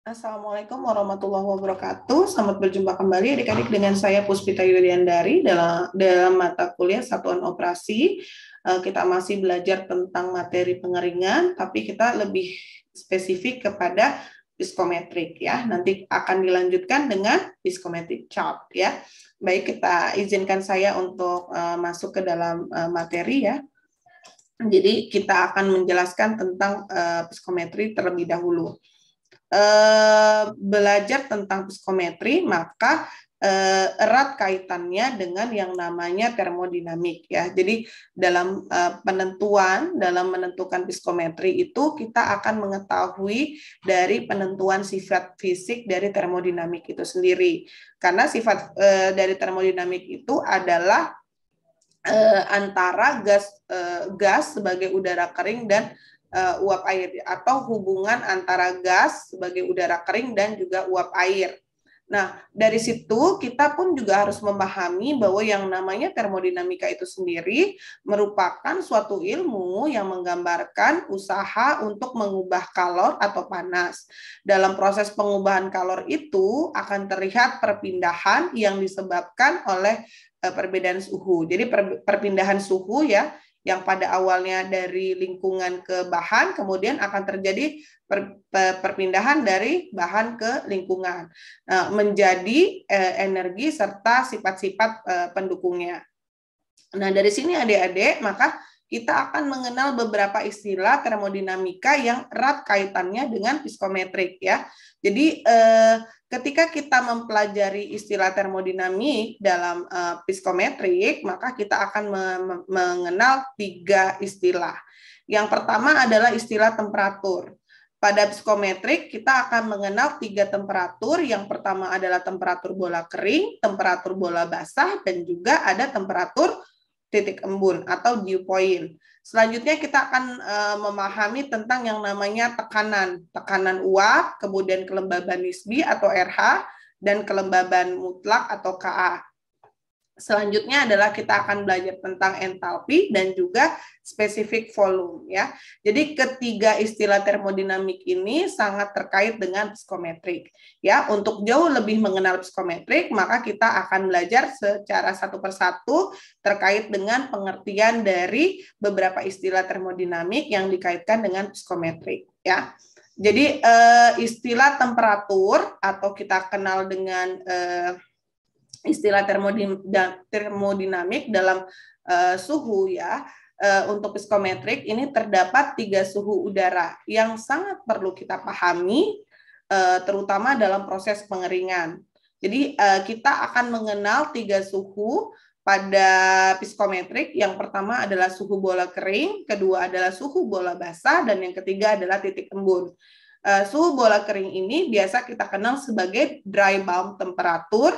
Assalamualaikum warahmatullahi wabarakatuh. Selamat berjumpa kembali adik-adik dengan saya Puspita Yuliandari dalam mata kuliah Satuan Operasi. Kita masih belajar tentang materi pengeringan, tapi kita lebih spesifik kepada psikometrik ya. Nanti akan dilanjutkan dengan psikometrik chart ya. Baik, kita izinkan saya untuk masuk ke dalam materi ya. Jadi kita akan menjelaskan tentang psikometri terlebih dahulu. Belajar tentang psikometri, maka erat kaitannya dengan yang namanya termodinamik ya. Jadi dalam menentukan psikometri itu kita akan mengetahui dari penentuan sifat fisik dari termodinamik itu sendiri. Karena sifat dari termodinamik itu adalah antara gas sebagai udara kering dan uap air, atau hubungan antara gas sebagai udara kering dan juga uap air. Nah, dari situ kita pun juga harus memahami bahwa yang namanya termodinamika itu sendiri merupakan suatu ilmu yang menggambarkan usaha untuk mengubah kalor atau panas. Dalam proses pengubahan kalor itu akan terlihat perpindahan yang disebabkan oleh perbedaan suhu. Jadi perpindahan suhu ya, yang pada awalnya dari lingkungan ke bahan, kemudian akan terjadi perpindahan dari bahan ke lingkungan, menjadi energi serta sifat-sifat pendukungnya. Nah, dari sini adik-adik, maka kita akan mengenal beberapa istilah termodinamika yang erat kaitannya dengan psikometrik ya. Jadi ketika kita mempelajari istilah termodinamik dalam psikometrik, maka kita akan mengenal 3 istilah. Yang pertama adalah istilah temperatur. Pada psikometrik, kita akan mengenal 3 temperatur. Yang pertama adalah temperatur bola kering, temperatur bola basah, dan juga ada temperatur titik embun atau dew point. Selanjutnya kita akan memahami tentang yang namanya tekanan uap, kemudian kelembaban nisbi atau RH, dan kelembaban mutlak atau Ka. Selanjutnya adalah kita akan belajar tentang entalpi dan juga spesifik volume ya. Jadi ketiga istilah termodinamik ini sangat terkait dengan psikometrik. Ya, untuk jauh lebih mengenal psikometrik, maka kita akan belajar secara satu persatu terkait dengan pengertian dari beberapa istilah termodinamik yang dikaitkan dengan psikometrik ya. Jadi istilah temperatur atau kita kenal dengan istilah termodinamik dalam suhu ya. Untuk psikometrik ini terdapat 3 suhu udara yang sangat perlu kita pahami, terutama dalam proses pengeringan. Jadi kita akan mengenal 3 suhu pada psikometrik. Yang pertama adalah suhu bola kering, kedua adalah suhu bola basah, dan yang ketiga adalah titik embun. Suhu bola kering ini biasa kita kenal sebagai dry bulb temperatur,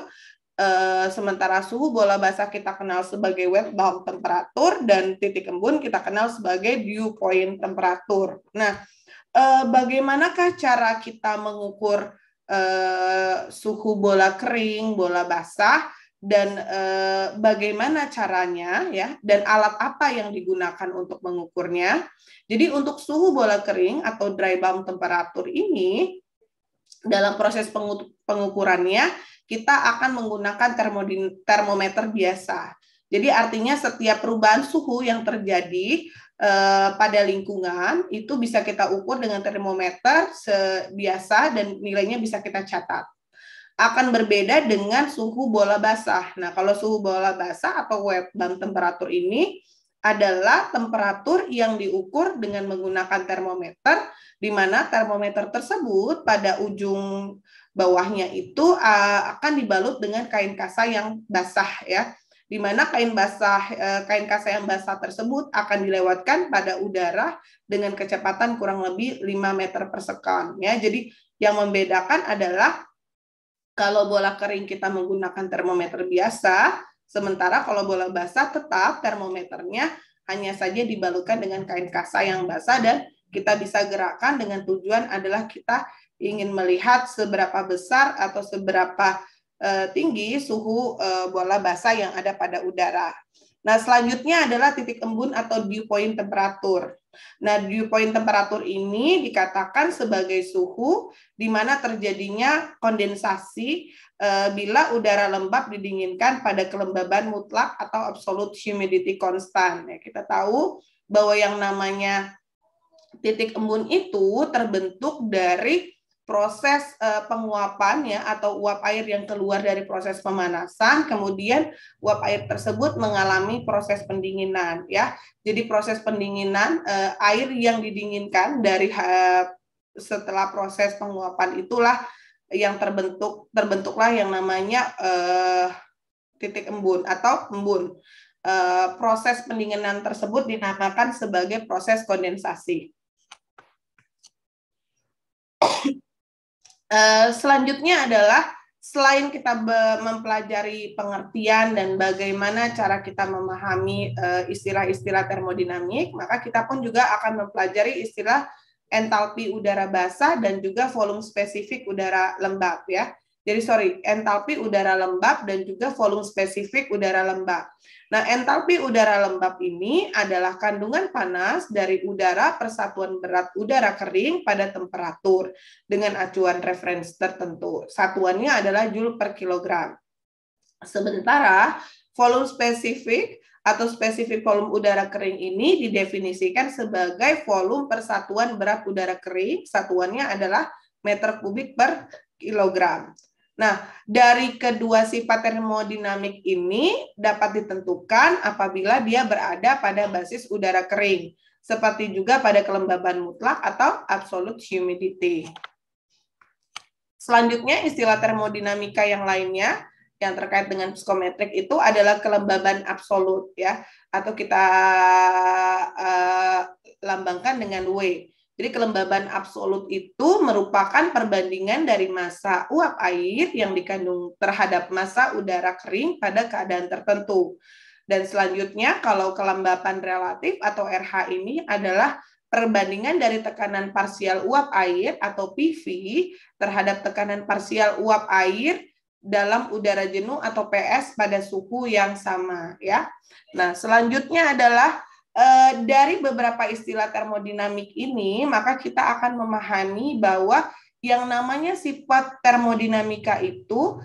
sementara suhu bola basah kita kenal sebagai wet bulb temperatur, dan titik embun kita kenal sebagai dew point temperatur. Nah, bagaimanakah cara kita mengukur suhu bola kering, bola basah, dan bagaimana caranya ya, dan alat apa yang digunakan untuk mengukurnya? Jadi untuk suhu bola kering atau dry bulb temperatur ini, dalam proses pengukurannya kita akan menggunakan termometer biasa. Jadi artinya setiap perubahan suhu yang terjadi pada lingkungan itu bisa kita ukur dengan termometer biasa dan nilainya bisa kita catat. Akan berbeda dengan suhu bola basah. Nah, kalau suhu bola basah atau wet bulb temperatur ini adalah temperatur yang diukur dengan menggunakan termometer, di mana termometer tersebut pada ujung bawahnya itu akan dibalut dengan kain kasa yang basah ya, di mana kain kasa yang basah tersebut akan dilewatkan pada udara dengan kecepatan kurang lebih 5 meter per second ya. Jadi yang membedakan adalah kalau bola kering kita menggunakan termometer biasa, sementara kalau bola basah tetap termometernya hanya saja dibalutkan dengan kain kasa yang basah, dan kita bisa gerakkan dengan tujuan adalah kita ingin melihat seberapa besar atau seberapa tinggi suhu bola basah yang ada pada udara. Nah, selanjutnya adalah titik embun atau dew point temperatur. Nah, dew point temperatur ini dikatakan sebagai suhu di mana terjadinya kondensasi bila udara lembab didinginkan pada kelembaban mutlak atau absolute humidity constant. Ya, kita tahu bahwa yang namanya titik embun itu terbentuk dari proses penguapan ya atau uap air yang keluar dari proses pemanasan, kemudian uap air tersebut mengalami proses pendinginan ya. Jadi proses pendinginan air yang didinginkan dari setelah proses penguapan itulah yang terbentuklah yang namanya titik embun atau embun. Proses pendinginan tersebut dinamakan sebagai proses kondensasi. Selanjutnya adalah selain kita mempelajari pengertian dan bagaimana cara kita memahami istilah-istilah termodinamik, maka kita pun juga akan mempelajari istilah entalpi udara basah dan juga volume spesifik udara lembab ya. Jadi entalpi udara lembab dan juga volume spesifik udara lembab. Nah, entalpi udara lembab ini adalah kandungan panas dari udara per satuan berat udara kering pada temperatur dengan acuan referensi tertentu. Satuannya adalah joule per kilogram. Sementara volume spesifik atau spesifik volume udara kering ini didefinisikan sebagai volume per satuan berat udara kering. Satuannya adalah meter kubik per kilogram. Nah, dari kedua sifat termodinamik ini dapat ditentukan apabila dia berada pada basis udara kering, seperti juga pada kelembaban mutlak atau absolute humidity. Selanjutnya, istilah termodinamika yang lainnya yang terkait dengan psikometrik itu adalah kelembaban absolut ya, atau kita lambangkan dengan W. Jadi kelembaban absolut itu merupakan perbandingan dari massa uap air yang dikandung terhadap massa udara kering pada keadaan tertentu. Dan selanjutnya kalau kelembaban relatif atau RH ini adalah perbandingan dari tekanan parsial uap air atau PV terhadap tekanan parsial uap air dalam udara jenuh atau PS pada suhu yang sama ya. Nah, selanjutnya adalah dari beberapa istilah termodinamik ini, maka kita akan memahami bahwa yang namanya sifat termodinamika itu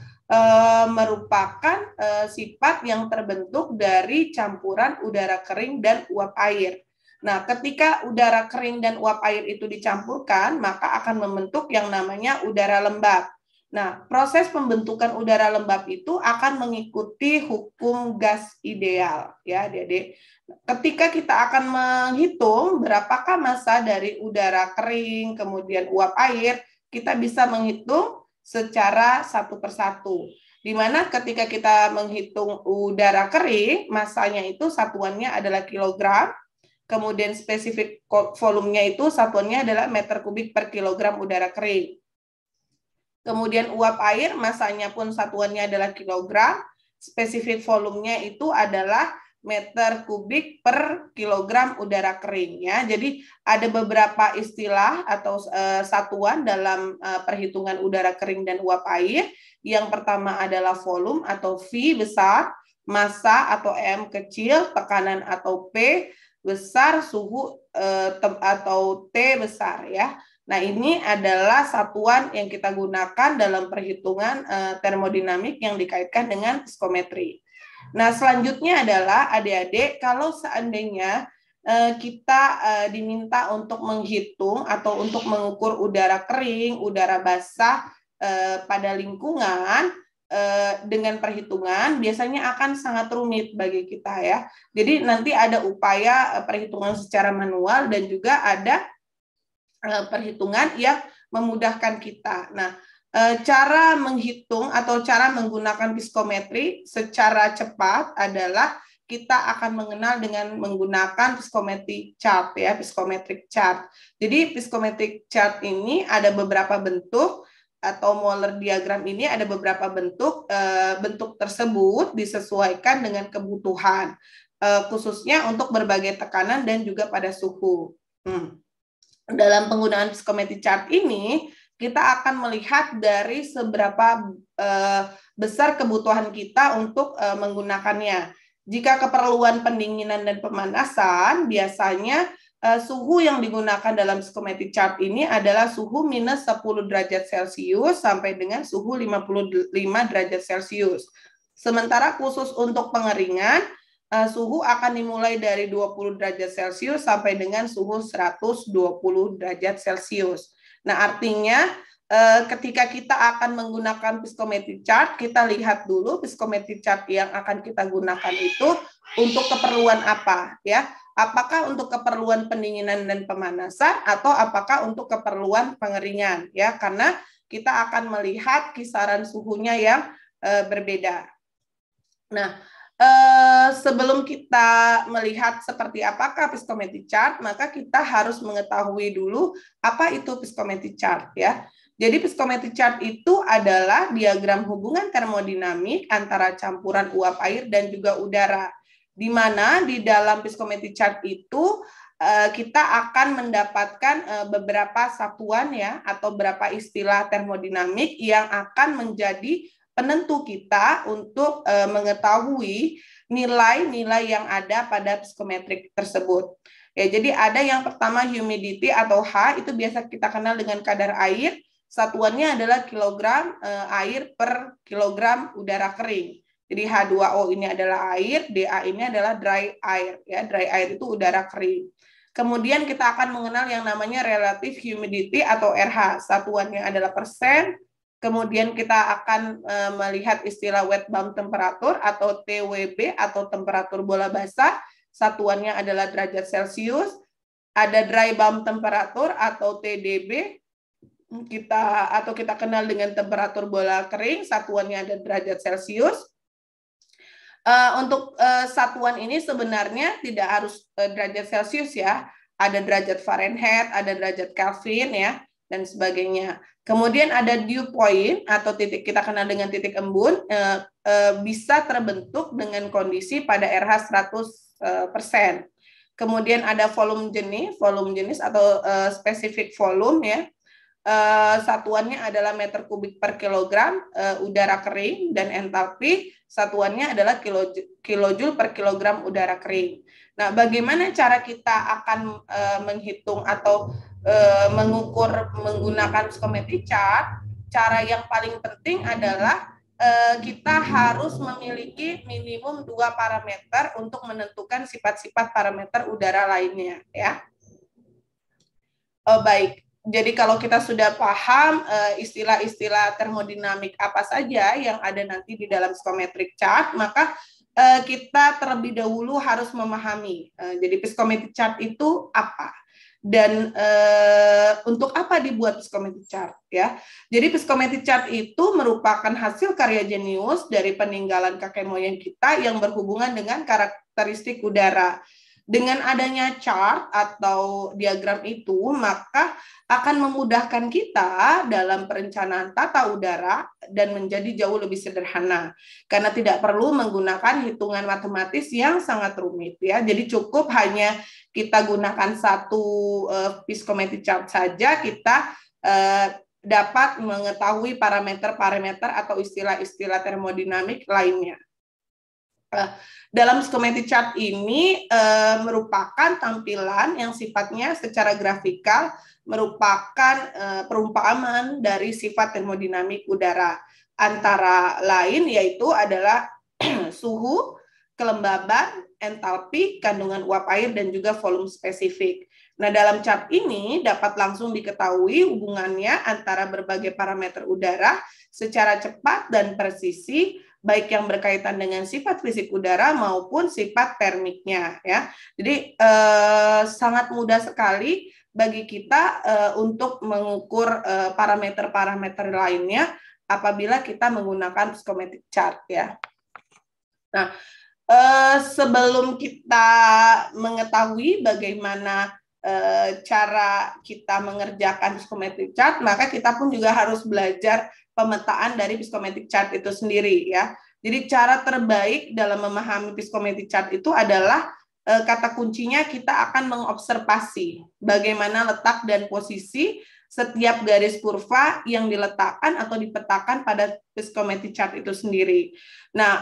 merupakan sifat yang terbentuk dari campuran udara kering dan uap air. Nah, ketika udara kering dan uap air itu dicampurkan, maka akan membentuk yang namanya udara lembab. Nah, proses pembentukan udara lembab itu akan mengikuti hukum gas ideal, ya, Adik-adik. Ketika kita akan menghitung berapakah massa dari udara kering, kemudian uap air, kita bisa menghitung secara satu persatu. Di mana ketika kita menghitung udara kering, massanya itu satuannya adalah kilogram, kemudian spesifik volumenya itu satuannya adalah meter kubik per kilogram udara kering. Kemudian uap air, massanya pun satuannya adalah kilogram, spesifik volumenya itu adalah meter kubik per kilogram udara kering ya. Jadi ada beberapa istilah atau satuan dalam perhitungan udara kering dan uap air. Yang pertama adalah volume atau V besar, massa atau M kecil, tekanan atau P besar, suhu atau T besar ya. Nah, ini adalah satuan yang kita gunakan dalam perhitungan termodinamik yang dikaitkan dengan psikometri. Nah, selanjutnya adalah adik-adik, kalau seandainya kita diminta untuk menghitung atau untuk mengukur udara kering, udara basah pada lingkungan dengan perhitungan, biasanya akan sangat rumit bagi kita ya. Jadi nanti ada upaya perhitungan secara manual dan juga ada perhitungan yang memudahkan kita. Nah, cara menghitung atau cara menggunakan psikometri secara cepat adalah kita akan mengenal dengan menggunakan psikometri chart ya, psikometric chart. Jadi psikometric chart ini ada beberapa bentuk atau Moeller diagram ini ada beberapa bentuk. Bentuk tersebut disesuaikan dengan kebutuhan, khususnya untuk berbagai tekanan dan juga pada suhu. Dalam penggunaan psikometri chart ini, kita akan melihat dari seberapa besar kebutuhan kita untuk menggunakannya. Jika keperluan pendinginan dan pemanasan, biasanya suhu yang digunakan dalam psikometrik chart ini adalah suhu minus 10 derajat Celcius sampai dengan suhu 55 derajat Celcius. Sementara khusus untuk pengeringan, suhu akan dimulai dari 20 derajat Celcius sampai dengan suhu 120 derajat Celcius. Nah, artinya ketika kita akan menggunakan psikometrik chart, kita lihat dulu psikometrik chart yang akan kita gunakan itu untuk keperluan apa, ya. Apakah untuk keperluan pendinginan dan pemanasan atau apakah untuk keperluan pengeringan, ya, karena kita akan melihat kisaran suhunya yang berbeda. Nah, sebelum kita melihat seperti apakah psikometrik chart, maka kita harus mengetahui dulu apa itu psikometrik chart, ya. Jadi psikometrik chart itu adalah diagram hubungan termodinamik antara campuran uap air dan juga udara, di mana di dalam psikometrik chart itu kita akan mendapatkan beberapa satuan, ya, atau beberapa istilah termodinamik yang akan menjadi penentu kita untuk mengetahui nilai-nilai yang ada pada psikometrik tersebut. Ya, jadi ada yang pertama humidity atau H, itu biasa kita kenal dengan kadar air. Satuannya adalah kilogram air per kilogram udara kering. Jadi H2O ini adalah air, DA ini adalah dry air, ya. Dry air itu udara kering. Kemudian kita akan mengenal yang namanya relative humidity atau RH. Satuannya adalah persen. Kemudian kita akan melihat istilah wet bulb temperature atau TWB atau temperatur bola basah. Satuannya adalah derajat Celcius. Ada dry bulb temperature atau TDB. Kita kenal dengan temperatur bola kering, satuannya ada derajat Celcius. Untuk satuan ini sebenarnya tidak harus derajat Celcius, ya. Ada derajat Fahrenheit, ada derajat Kelvin, ya, dan sebagainya. Kemudian ada dew point atau titik kita kenal dengan titik embun, bisa terbentuk dengan kondisi pada RH 100%. Kemudian ada volume jenis atau specific volume, ya. Satuannya adalah meter kubik per kilogram udara kering, dan entalpi satuannya adalah kilojoule per kilogram udara kering. Nah, bagaimana cara kita akan menghitung atau mengukur menggunakan psikometrik chart? Cara yang paling penting adalah kita harus memiliki minimum 2 parameter untuk menentukan sifat-sifat parameter udara lainnya, ya. Baik. Jadi kalau kita sudah paham istilah-istilah termodinamik apa saja yang ada nanti di dalam psikometrik chart, maka kita terlebih dahulu harus memahami. Jadi psikometrik chart itu apa dan untuk apa dibuat psikometrik chart, ya. Jadi psikometrik chart itu merupakan hasil karya jenius dari peninggalan kakek moyang kita yang berhubungan dengan karakteristik udara. Dengan adanya chart atau diagram itu, maka akan memudahkan kita dalam perencanaan tata udara dan menjadi jauh lebih sederhana. Karena tidak perlu menggunakan hitungan matematis yang sangat rumit, ya. Jadi cukup hanya kita gunakan satu psikometrik chart saja, kita dapat mengetahui parameter-parameter atau istilah-istilah termodinamik lainnya. Dalam psikometrik chart ini merupakan tampilan yang sifatnya secara grafikal merupakan perumpamaan dari sifat termodinamik udara. Antara lain yaitu adalah suhu, kelembaban, entalpi, kandungan uap air, dan juga volume spesifik. Nah, dalam chart ini dapat langsung diketahui hubungannya antara berbagai parameter udara secara cepat dan presisi, baik yang berkaitan dengan sifat fisik udara maupun sifat termiknya, ya. Jadi sangat mudah sekali bagi kita untuk mengukur parameter-parameter lainnya apabila kita menggunakan psikometrik chart, ya. Nah, sebelum kita mengetahui bagaimana cara kita mengerjakan psikometrik chart, maka kita pun juga harus belajar pemetaan dari psikometrik chart itu sendiri, ya. Jadi cara terbaik dalam memahami psikometrik chart itu adalah kata kuncinya kita akan mengobservasi bagaimana letak dan posisi setiap garis kurva yang diletakkan atau dipetakan pada viscometric chart itu sendiri. Nah,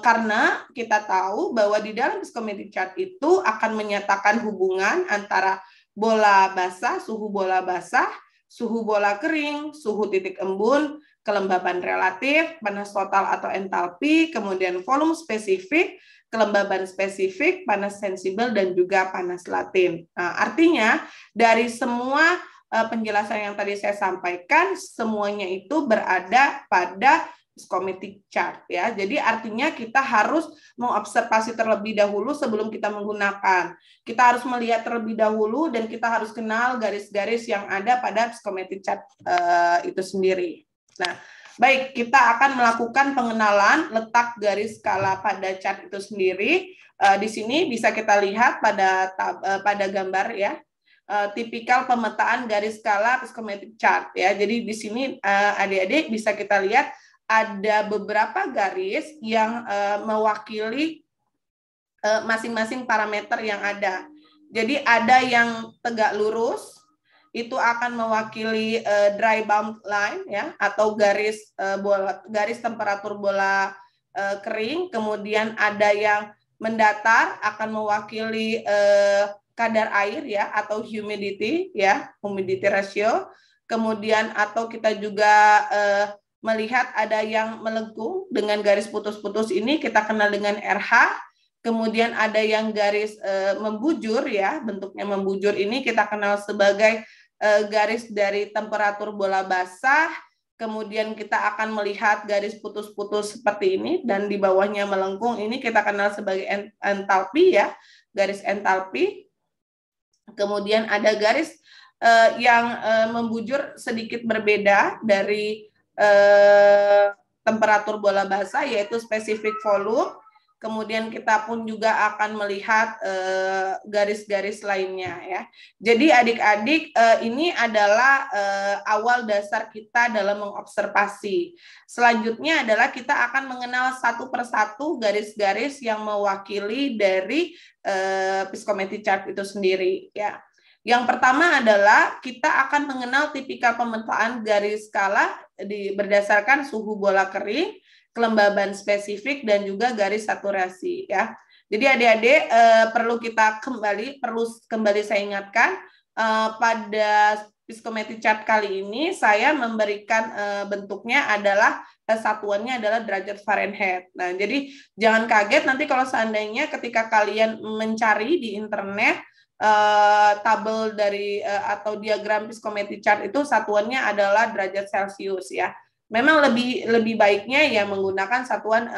karena kita tahu bahwa di dalam viscometric chart itu akan menyatakan hubungan antara bola basah, suhu bola basah, suhu bola kering, suhu titik embun, kelembaban relatif, panas total atau entalpi, kemudian volume spesifik, kelembaban spesifik, panas sensibel, dan juga panas latin. Nah, artinya dari semua penjelasan yang tadi saya sampaikan, semuanya itu berada pada viscometric chart ya. Jadi artinya kita harus mengobservasi terlebih dahulu sebelum kita menggunakan. Kita harus melihat terlebih dahulu dan kita harus kenal garis-garis yang ada pada viscometric chart itu sendiri. Nah, baik, kita akan melakukan pengenalan letak garis skala pada chart itu sendiri. Di sini bisa kita lihat pada gambar ya. Tipikal pemetaan garis skala viscometric chart ya. Jadi di sini adik-adik bisa kita lihat ada beberapa garis yang mewakili masing-masing parameter yang ada. Jadi ada yang tegak lurus, itu akan mewakili dry bulb line ya, atau garis temperatur bola kering. Kemudian ada yang mendatar akan mewakili kadar air ya, atau humidity ya, humidity ratio. Kemudian atau kita juga melihat ada yang melengkung dengan garis putus-putus, ini kita kenal dengan RH. Kemudian ada yang garis membujur ya, bentuknya membujur, ini kita kenal sebagai garis dari temperatur bola basah. Kemudian kita akan melihat garis putus-putus seperti ini, dan di bawahnya melengkung, ini kita kenal sebagai entalpi ya, garis entalpi. Kemudian ada garis yang membujur sedikit berbeda dari temperatur bola basah, yaitu specific volume. Kemudian kita pun juga akan melihat garis-garis lainnya ya. Jadi adik-adik, ini adalah awal dasar kita dalam mengobservasi. Selanjutnya adalah kita akan mengenal satu persatu garis-garis yang mewakili dari viscometric chart itu sendiri ya. Yang pertama adalah kita akan mengenal tipikal pemetaan garis skala berdasarkan suhu bola kering, kelembaban spesifik, dan juga garis saturasi ya. Jadi adik-adik perlu kembali saya ingatkan, pada viscometric chart kali ini saya memberikan bentuknya adalah satuannya adalah derajat Fahrenheit. Nah, jadi jangan kaget nanti kalau seandainya ketika kalian mencari di internet tabel dari atau diagram viscometric chart itu satuannya adalah derajat Celcius ya. Memang lebih baiknya ya menggunakan satuan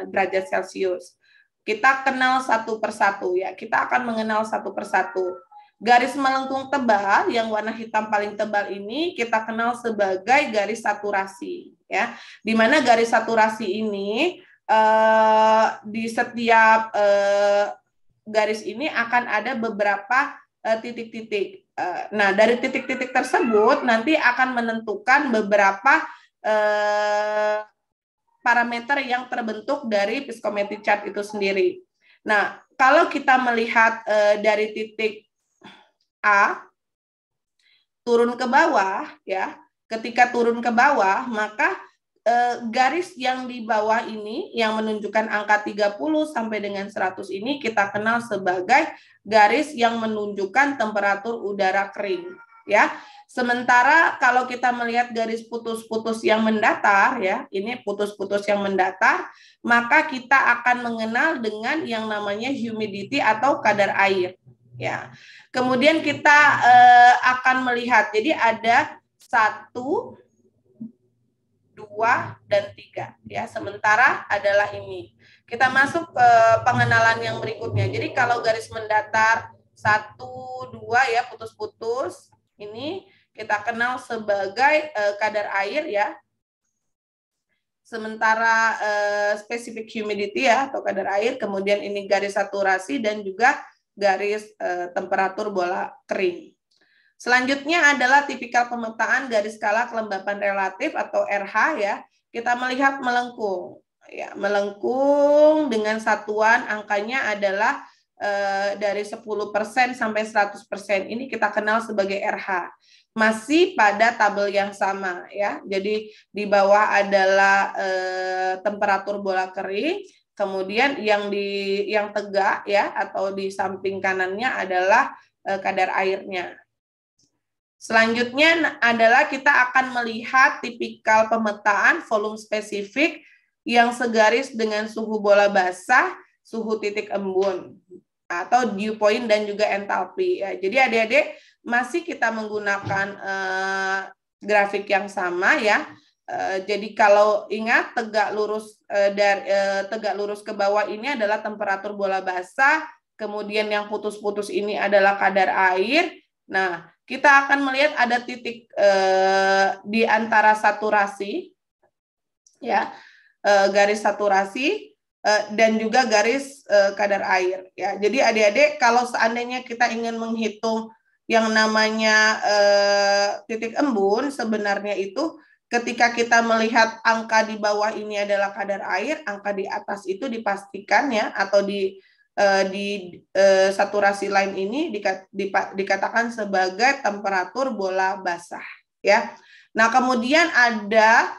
derajat Celcius. Kita kenal satu persatu ya. Kita akan mengenal satu persatu. Garis melengkung tebal yang warna hitam paling tebal ini kita kenal sebagai garis saturasi ya. Di mana garis saturasi ini di setiap garis ini akan ada beberapa titik-titik. Nah, dari titik-titik tersebut nanti akan menentukan beberapa parameter yang terbentuk dari viscometric chart itu sendiri. Nah, kalau kita melihat dari titik A turun ke bawah ya, ketika turun ke bawah maka garis yang di bawah ini yang menunjukkan angka 30 sampai dengan 100 ini kita kenal sebagai garis yang menunjukkan temperatur udara kering ya. Sementara kalau kita melihat garis putus-putus yang mendatar ya, ini putus-putus yang mendatar, maka kita akan mengenal dengan yang namanya humidity atau kadar air ya. Kemudian kita akan melihat, jadi ada 1, 2, dan 3 ya. Sementara adalah ini. Kita masuk ke pengenalan yang berikutnya. Jadi kalau garis mendatar 1, 2 ya, putus-putus, ini kita kenal sebagai kadar air ya. Sementara specific humidity ya, atau kadar air, kemudian ini garis saturasi dan juga garis temperatur bola kering. Selanjutnya adalah tipikal pemetaan garis skala kelembapan relatif atau RH ya. Kita melihat melengkung. Ya, melengkung dengan satuan angkanya adalah dari 10% sampai 100% ini kita kenal sebagai RH. Masih pada tabel yang sama ya. Jadi di bawah adalah temperatur bola kering, kemudian yang tegak ya atau di samping kanannya adalah kadar airnya. Selanjutnya adalah kita akan melihat tipikal pemetaan volume spesifik yang segaris dengan suhu bola basah, suhu titik embun, atau dew point dan juga entalpi. Ya, jadi adik-adik masih kita menggunakan grafik yang sama ya. Jadi kalau ingat tegak lurus ke bawah ini adalah temperatur bola basah, kemudian yang putus-putus ini adalah kadar air. Nah, kita akan melihat ada titik di antara saturasi, ya, garis saturasi dan juga garis kadar air. Ya, jadi adik-adik kalau seandainya kita ingin menghitung yang namanya titik embun, sebenarnya itu ketika kita melihat angka di bawah ini adalah kadar air, angka di atas itu dipastikan ya atau di saturasi lain ini dikatakan sebagai temperatur bola basah ya. Nah, kemudian ada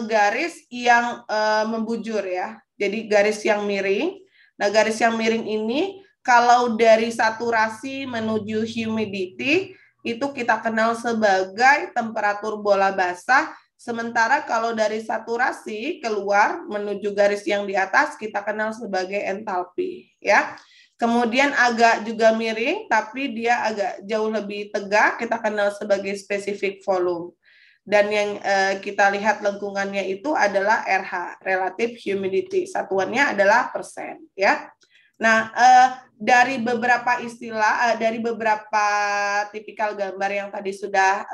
garis yang membujur ya. Jadi garis yang miring. Nah, garis yang miring ini kalau dari saturasi menuju humidity itu kita kenal sebagai temperatur bola basah. Sementara kalau dari saturasi keluar menuju garis yang di atas kita kenal sebagai entalpi ya. Kemudian agak juga miring tapi dia agak jauh lebih tegak kita kenal sebagai specific volume. Dan yang kita lihat lengkungannya itu adalah RH, relative humidity. Satuannya adalah persen ya. Nah, dari beberapa istilah, dari beberapa tipikal gambar yang tadi sudah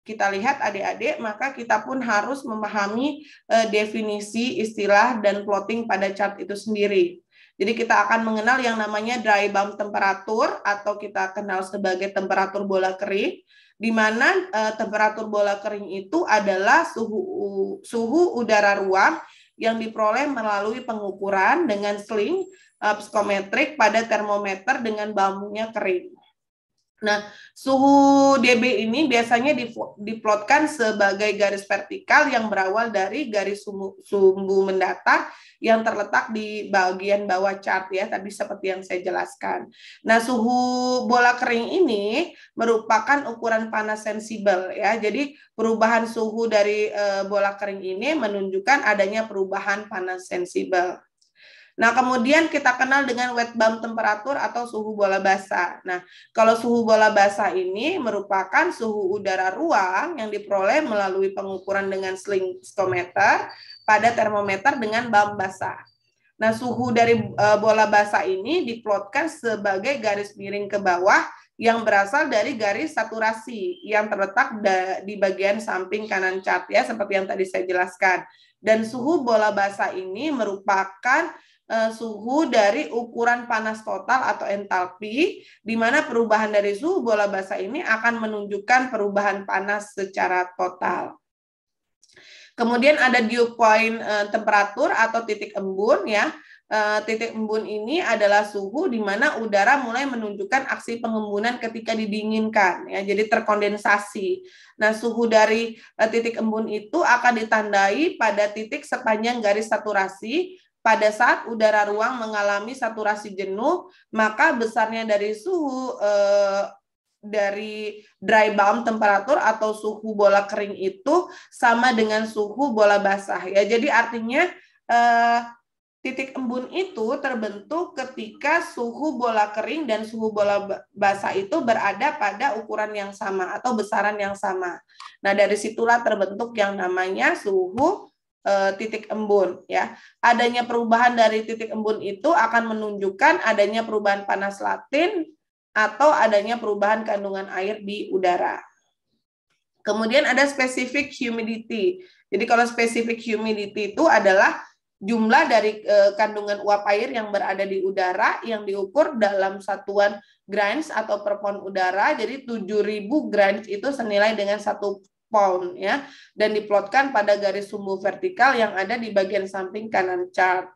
kita lihat adik-adik, maka kita pun harus memahami definisi istilah dan plotting pada chart itu sendiri. Jadi kita akan mengenal yang namanya dry bulb temperatur atau kita kenal sebagai temperatur bola kering, di mana temperatur bola kering itu adalah suhu udara ruang yang diperoleh melalui pengukuran dengan sling psikometrik pada termometer dengan bambunya kering. Nah, suhu dB ini biasanya diplotkan sebagai garis vertikal yang berawal dari garis sumbu mendatar yang terletak di bagian bawah chart ya, tadi seperti yang saya jelaskan. Nah, suhu bola kering ini merupakan ukuran panas sensibel ya. Jadi perubahan suhu dari bola kering ini menunjukkan adanya perubahan panas sensibel. Nah, kemudian kita kenal dengan wet bulb temperatur atau suhu bola basah. Nah, kalau suhu bola basah ini merupakan suhu udara ruang yang diperoleh melalui pengukuran dengan sling psikometer pada termometer dengan bulb basah. Nah, suhu dari bola basah ini diplotkan sebagai garis miring ke bawah yang berasal dari garis saturasi yang terletak di bagian samping kanan chart ya, seperti yang tadi saya jelaskan. Dan suhu bola basah ini merupakan suhu dari ukuran panas total atau entalpi, di mana perubahan dari suhu bola basah ini akan menunjukkan perubahan panas secara total. Kemudian ada dew point temperatur atau titik embun ya. Titik embun ini adalah suhu di mana udara mulai menunjukkan aksi pengembunan ketika didinginkan ya, jadi terkondensasi. Nah, suhu dari titik embun itu akan ditandai pada titik sepanjang garis saturasi. Pada saat udara ruang mengalami saturasi jenuh, maka besarnya dari suhu dari dry bulb temperatur atau suhu bola kering itu sama dengan suhu bola basah ya. Jadi artinya titik embun itu terbentuk ketika suhu bola kering dan suhu bola basah itu berada pada ukuran yang sama atau besaran yang sama. Nah, dari situlah terbentuk yang namanya suhu titik embun ya. Adanya perubahan dari titik embun itu akan menunjukkan adanya perubahan panas latin atau adanya perubahan kandungan air di udara. Kemudian ada specific humidity. Jadi kalau specific humidity itu adalah jumlah dari kandungan uap air yang berada di udara yang diukur dalam satuan grains atau per pound udara. Jadi 7.000 grains itu senilai dengan 1 pound ya, dan diplotkan pada garis sumbu vertikal yang ada di bagian samping kanan chart.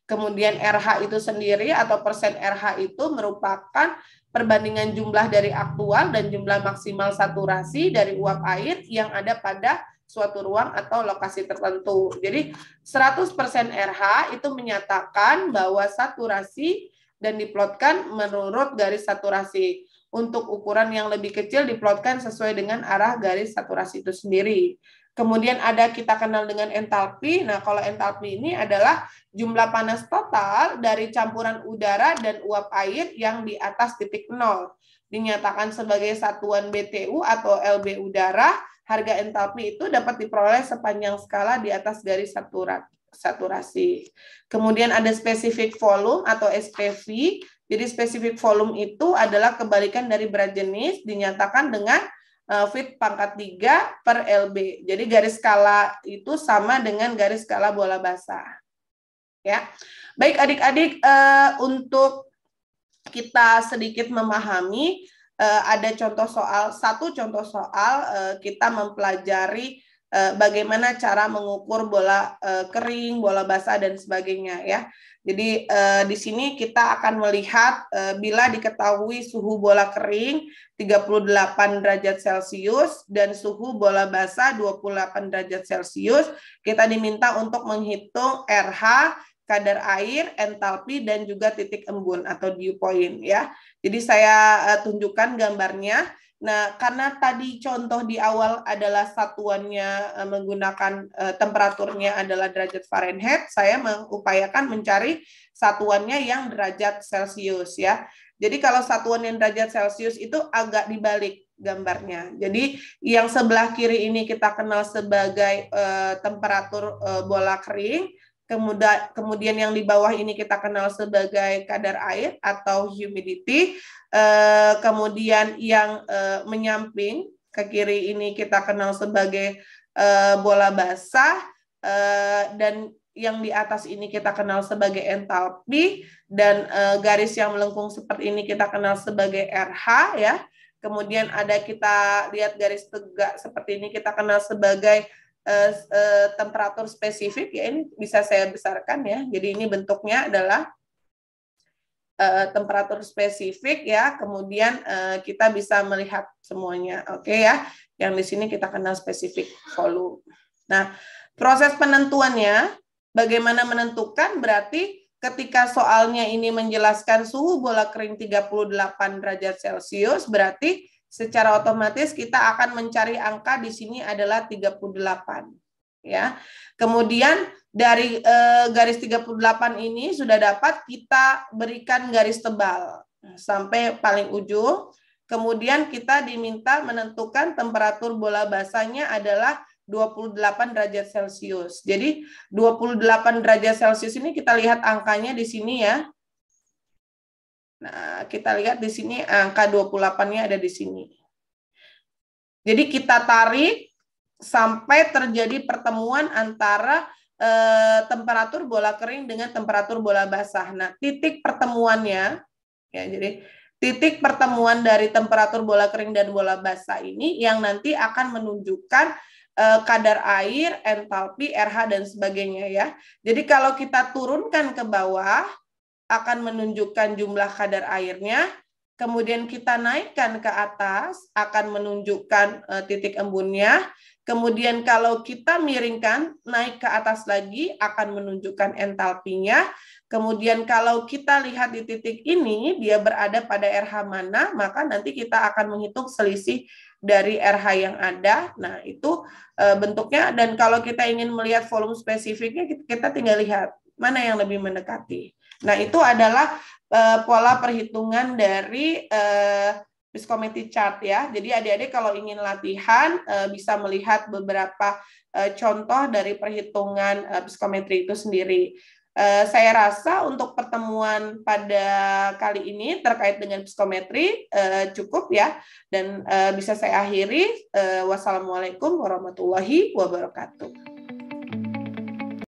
Kemudian RH itu sendiri atau persen RH itu merupakan perbandingan jumlah dari aktual dan jumlah maksimal saturasi dari uap air yang ada pada suatu ruang atau lokasi tertentu. Jadi 100% RH itu menyatakan bahwa saturasi dan diplotkan menurut garis saturasi. Untuk ukuran yang lebih kecil diplotkan sesuai dengan arah garis saturasi itu sendiri. Kemudian ada kita kenal dengan entalpi. Nah, kalau entalpi ini adalah jumlah panas total dari campuran udara dan uap air yang di atas titik nol. Dinyatakan sebagai satuan BTU atau LB udara, harga entalpi itu dapat diperoleh sepanjang skala di atas garis saturasi. Kemudian ada specific volume atau SPV. Jadi spesifik volume itu adalah kebalikan dari berat jenis, dinyatakan dengan Fit pangkat 3 per LB. Jadi garis skala itu sama dengan garis skala bola basah. Ya, baik adik-adik, untuk kita sedikit memahami, ada satu contoh soal kita mempelajari bagaimana cara mengukur bola kering, bola basah dan sebagainya ya. Jadi di sini kita akan melihat bila diketahui suhu bola kering 38 derajat Celcius dan suhu bola basah 28 derajat Celcius, kita diminta untuk menghitung RH, kadar air, entalpi dan juga titik embun atau dew point ya. Jadi saya tunjukkan gambarnya. Nah, karena tadi contoh di awal adalah satuannya menggunakan temperaturnya adalah derajat Fahrenheit, saya mengupayakan mencari satuannya yang derajat Celcius ya. Jadi kalau satuan yang derajat Celcius itu agak dibalik gambarnya. Jadi yang sebelah kiri ini kita kenal sebagai temperatur bola kering, kemudian yang di bawah ini kita kenal sebagai kadar air atau humidity. Kemudian yang menyamping ke kiri ini kita kenal sebagai bola basah, dan yang di atas ini kita kenal sebagai entalpi, dan garis yang melengkung seperti ini kita kenal sebagai RH ya. Kemudian ada kita lihat garis tegak seperti ini kita kenal sebagai temperatur spesifik ya. Ini bisa saya besarkan ya. Jadi ini bentuknya adalah temperatur spesifik ya, kemudian kita bisa melihat semuanya, oke ya. Yang di sini kita kenal spesifik volume. Nah, proses penentuannya, bagaimana menentukan, berarti ketika soalnya ini menjelaskan suhu bola kering 38 derajat Celcius, berarti secara otomatis kita akan mencari angka di sini adalah 38. Ya. Kemudian dari garis 38 ini sudah dapat kita berikan garis tebal sampai paling ujung. Kemudian kita diminta menentukan temperatur bola basahnya adalah 28 derajat Celcius. Jadi 28 derajat Celcius ini kita lihat angkanya di sini ya. Nah, kita lihat di sini angka 28-nya ada di sini. Jadi kita tarik sampai terjadi pertemuan antara temperatur bola kering dengan temperatur bola basah. Nah, titik pertemuannya, ya, jadi titik pertemuan dari temperatur bola kering dan bola basah ini yang nanti akan menunjukkan kadar air, entalpi, RH, dan sebagainya ya. Jadi kalau kita turunkan ke bawah, akan menunjukkan jumlah kadar airnya, kemudian kita naikkan ke atas, akan menunjukkan titik embunnya. Kemudian kalau kita miringkan, naik ke atas lagi, akan menunjukkan entalpinya. Kemudian kalau kita lihat di titik ini, dia berada pada RH mana, maka nanti kita akan menghitung selisih dari RH yang ada. Nah, itu bentuknya. Dan kalau kita ingin melihat volume spesifiknya, kita tinggal lihat mana yang lebih mendekati. Nah, itu adalah pola perhitungan dari viscometry chart ya. Jadi adik-adik kalau ingin latihan bisa melihat beberapa contoh dari perhitungan viscometry itu sendiri. Saya rasa untuk pertemuan pada kali ini terkait dengan viscometry cukup ya, dan bisa saya akhiri. Wassalamualaikum warahmatullahi wabarakatuh.